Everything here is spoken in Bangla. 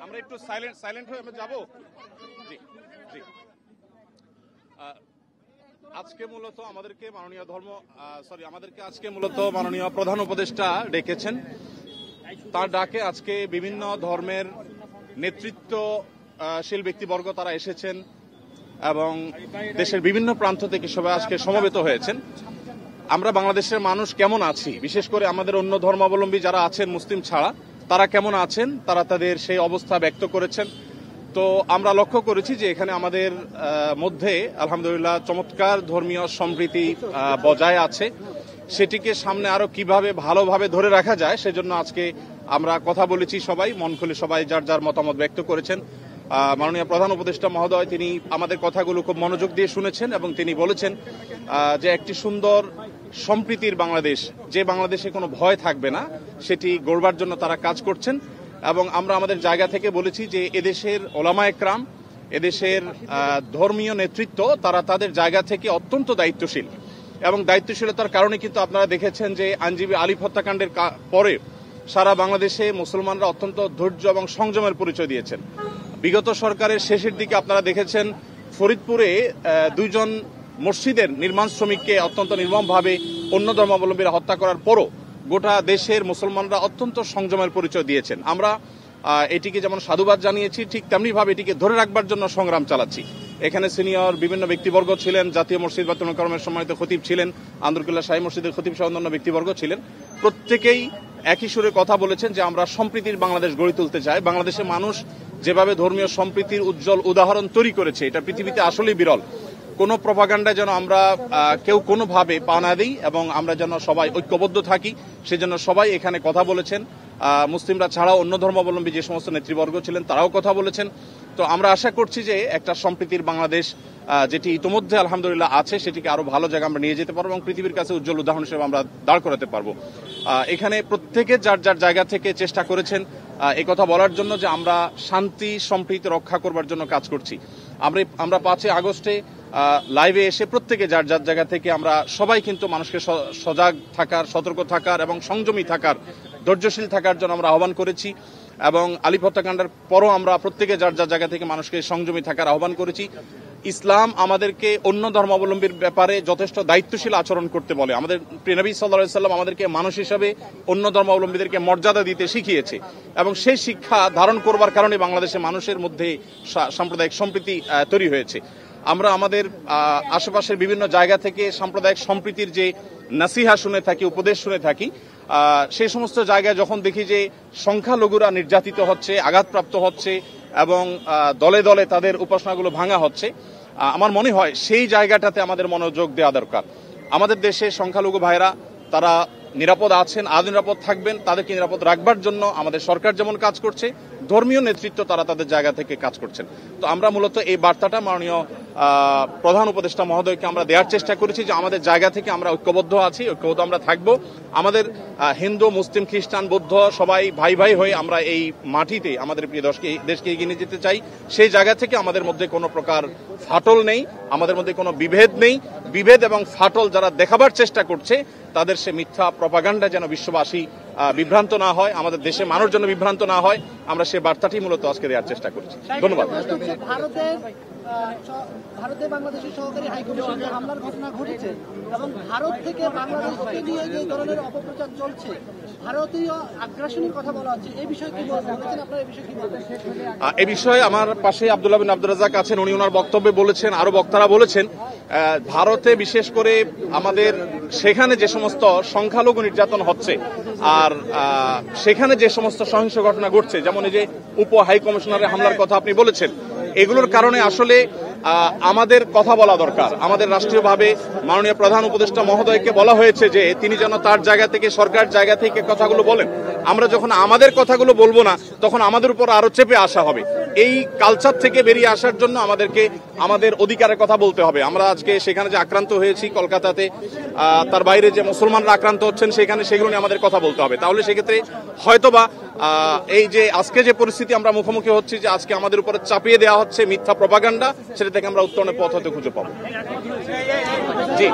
আমরা একটু সাইলেন্ট হয়ে আমরা যাবো। জি জি, আজকে মূলত আমাদেরকে মাননীয় প্রধান উপদেষ্টা ডেকেছেন। তার ডাকে আজকে বিভিন্ন ধর্মের নেতৃত্বশীল ব্যক্তিবর্গ তারা এসেছেন এবং দেশের বিভিন্ন প্রান্ত থেকে সবাই আজকে সমবেত হয়েছেন। আমরা বাংলাদেশের মানুষ কেমন আছি, বিশেষ করে আমাদের অন্য ধর্মাবলম্বী যারা আছেন মুসলিম ছাড়া, তারা কেমন আছেন, তারা তাদের সেই অবস্থা ব্যক্ত করেছেন। তো আমরা লক্ষ্য করেছি যে এখানে আমাদের মধ্যে আলহামদুলিল্লাহ চমৎকার ধর্মীয় সম্প্রীতি বজায় আছে। সেটিকে সামনে আরো কিভাবে ভালোভাবে ধরে রাখা যায় সেজন্য আজকে আমরা কথা বলেছি, সবাই মন খুলে সবাই যার যার মতামত ব্যক্ত করেছেন। মাননীয় প্রধান উপদেষ্টা মহোদয় তিনি আমাদের কথাগুলো খুব মনোযোগ দিয়ে শুনেছেন এবং তিনি বলেছেন যে একটি সুন্দর সম্প্রীতির বাংলাদেশ, যে বাংলাদেশে কোনো ভয় থাকবে না, সেটি গড়বার জন্য তারা কাজ করছেন। এবং আমরা আমাদের জায়গা থেকে বলেছি যে এদেশের ওলামায়ে কেরাম, এদেশের ধর্মীয় নেতৃত্ব তারা তাদের জায়গা থেকে অত্যন্ত দায়িত্বশীল এবং দায়িত্বশীলতার কারণে কিন্তু আপনারা দেখেছেন যে আইনজীবী আলিফ হত্যাকাণ্ডের পরে সারা বাংলাদেশে মুসলমানরা অত্যন্ত ধৈর্য এবং সংযমের পরিচয় দিয়েছেন। বিগত সরকারের শেষের দিকে আপনারা দেখেছেন ফরিদপুরে 2 জন মসজিদের নির্মাণ শ্রমিককে অত্যন্ত নির্মমভাবে অন্য ধর্মাবলম্বীরা হত্যা করার পরও গোটা দেশের মুসলমানরা অত্যন্ত সংযমের পরিচয় দিয়েছেন। আমরা এটিকে যেমন সাধুবাদ জানিয়েছি, ঠিক তেমনিভাবে এটিকে ধরে রাখবার জন্য সংগ্রাম চালাচ্ছি। এখানে সিনিয়র বিভিন্ন ব্যক্তিবর্গ ছিলেন, জাতীয় মসজিদ বায়তুল মোকাররমের সম্মানিত খতিব ছিলেন, আন্দরকুল্লাহ শাহী মসজিদের খতিব সহ অন্যান্য ব্যক্তিবর্গ ছিলেন। প্রত্যেকেই একই সুরে কথা বলেছেন যে আমরা সম্প্রীতির বাংলাদেশ গড়ে তুলতে চাই। বাংলাদেশের মানুষ যেভাবে ধর্মীয় সম্প্রীতির উজ্জ্বল উদাহরণ তৈরি করেছে, এটা পৃথিবীতে আসলেই বিরল। কোনো প্রপাগান্ডায় যেন আমরা কেউ কোনোভাবে পা না দিই এবং আমরা যেন সবাই ঐক্যবদ্ধ থাকি, সেজন্য সবাই এখানে কথা বলেছেন। মুসলিমরা ছাড়াও অন্য ধর্মাবলম্বী যে সমস্ত নেতৃবর্গ ছিলেন তারাও কথা বলেছেন। তো আমরা আশা করছি যে একটা সম্প্রীতির বাংলাদেশ যেটি ইতোমধ্যে আলহামদুলিল্লাহ আছে, সেটিকে আরো ভালো জায়গা আমরা নিয়ে যেতে পারবো এবং পৃথিবীর কাছে উজ্জ্বল উদাহরণ হিসেবে আমরা দাঁড় করাতে পারবো। এখানে প্রত্যেকে যার যার জায়গা থেকে চেষ্টা করেছেন এই কথা বলার জন্য যে আমরা শান্তি সম্প্রীতি রক্ষা করবার জন্য কাজ করছি। আমরা 5 আগস্টে লাইভে এসে প্রত্যেকে যার যার জায়গা থেকে আমরা সবাই কিন্তু মানুষকে সজাগ থাকার, সতর্ক থাকার এবং সংযমী থাকার, ধৈর্যশীল থাকার জন্য আমরা আহ্বান করেছি এবং আলিফ হত্যাকাণ্ডের পরও আমরা প্রত্যেকে যার যার জায়গা থেকে মানুষকে সংযমী থাকার আহ্বান করেছি। ইসলাম আমাদেরকে অন্য ধর্মাবলম্বীর ব্যাপারে যথেষ্ট দায়িত্বশীল আচরণ করতে বলে। আমাদের প্রিয় নবী সাল্লাল্লাহু আলাইহি সাল্লাম আমাদেরকে মানুষ হিসাবে অন্য ধর্মাবলম্বীদেরকে মর্যাদা দিতে শিখিয়েছে এবং সেই শিক্ষা ধারণ করবার কারণে বাংলাদেশের মানুষের মধ্যে সাম্প্রদায়িক সম্প্রীতি তৈরি হয়েছে। আমরা আমাদের আশেপাশের বিভিন্ন জায়গা থেকে সাম্প্রদায়িক সম্প্রীতির যে নাসিহা শুনে থাকি, উপদেশ শুনে থাকি, সেই সমস্ত জায়গায় যখন দেখি যে সংখ্যালঘুরা নির্যাতিত হচ্ছে, আঘাতপ্রাপ্ত হচ্ছে এবং দলে দলে তাদের উপাসনাগুলো ভাঙা হচ্ছে, আমার মনে হয় সেই জায়গাটাতে আমাদের মনোযোগ দেওয়া দরকার। আমাদের দেশে সংখ্যালঘু ভাইরা তারা নিরাপদ আছেন, আজ নিরাপদ থাকবেন, তাদেরকে নিরাপদ রাখবার জন্য আমাদের সরকার যেমন কাজ করছে, ধর্মীয় নেতৃত্ব তারা তাদের জায়গা থেকে কাজ করছেন। তো আমরা মূলত এই বার্তাটা মাননীয় প্রধান উপদেষ্টা মহোদয়কে আমরা দেওয়ার চেষ্টা করেছি যে আমাদের জায়গা থেকে আমরা ঐক্যবদ্ধ আছি, ঐক্যবদ্ধ আমরা থাকবো। আমাদের হিন্দু, মুসলিম, খ্রিস্টান, বৌদ্ধ সবাই ভাই ভাই হয়ে আমরা এই মাটিতে আমাদের প্রিয় দেশকে এগিয়ে নিয়ে যেতে চাই। সেই জায়গা থেকে আমাদের মধ্যে কোনো প্রকার ফাটল নেই, আমাদের মধ্যে কোনো বিভেদ নেই। বিভেদ এবং ফাটল যারা দেখাবার চেষ্টা করছে তাদের সে মিথ্যা প্রপাগান্ডা যেন বিশ্ববাসী বিভ্রান্ত না হয়, আমাদের দেশে মানুষ যেন বিভ্রান্ত না হয়, আমরা সে বার্তাটি মূলত আজকে দেওয়ার চেষ্টা করছি। ধন্যবাদ। ভারতে বাংলাদেশের সহকারী হাইকমিশনে হামলার ঘটনা ঘটেছে এবং ভারত থেকে বাংলাদেশকে নিয়ে যে ধরনের অপপ্রচার চলছে, ভারতীয় আগ্রাসনের কথা বলা হচ্ছে, এই বিষয়ে কি বলছেন আপনারা? এই বিষয়ে কি বলবেন? এই বিষয়ে আমার পাশে আব্দুল্লাহ বিন আব্দুর রাজ্জাক আছেন, উনি ওনার বক্তব্যে বলেছেন, আরো বক্তারা বলেছেন, ভারতে বিশেষ করে আমাদের সেখানে যে সমস্ত সংখ্যালঘু নির্যাতন হচ্ছে আর সেখানে যে সমস্ত সহিংস ঘটনা ঘটছে, যেমন এই যে উপ হাই কমিশনারের হামলার কথা আপনি বলেছেন, এগুলোর কারণে আসলে আমাদের কথা বলা দরকার। আমাদের রাষ্ট্রীয়ভাবে মাননীয় প্রধান উপদেষ্টা মহোদয়কে বলা হয়েছে যে তিনি যেন তার জায়গা থেকে, সরকার জায়গা থেকে কথাগুলো বলেন। আমরা যখন আমাদের কথাগুলো বলবো না তখন আমাদের উপর আরো চেপে আসা হবে। এই কালচার থেকে বেরিয়ে আসার জন্য আমাদেরকে আমাদের অধিকারের কথা বলতে হবে। আমরা আজকে সেখানে যে আক্রান্ত হয়েছি কলকাতাতে, তার বাইরে যে মুসলমানরা আক্রান্ত হচ্ছেন সেখানে, সেগুলো নিয়ে আমাদের কথা বলতে হবে। তাহলে সেক্ষেত্রে হয়তোবা এই যে আজকে যে পরিস্থিতি আমরা মুখোমুখি হচ্ছি, যে আজকে আমাদের উপরে চাপিয়ে দেওয়া হচ্ছে মিথ্যা প্রপাগান্ডা, সেটা থেকে আমরা উত্তরণের পথ হতে খুঁজে পাবো। জি,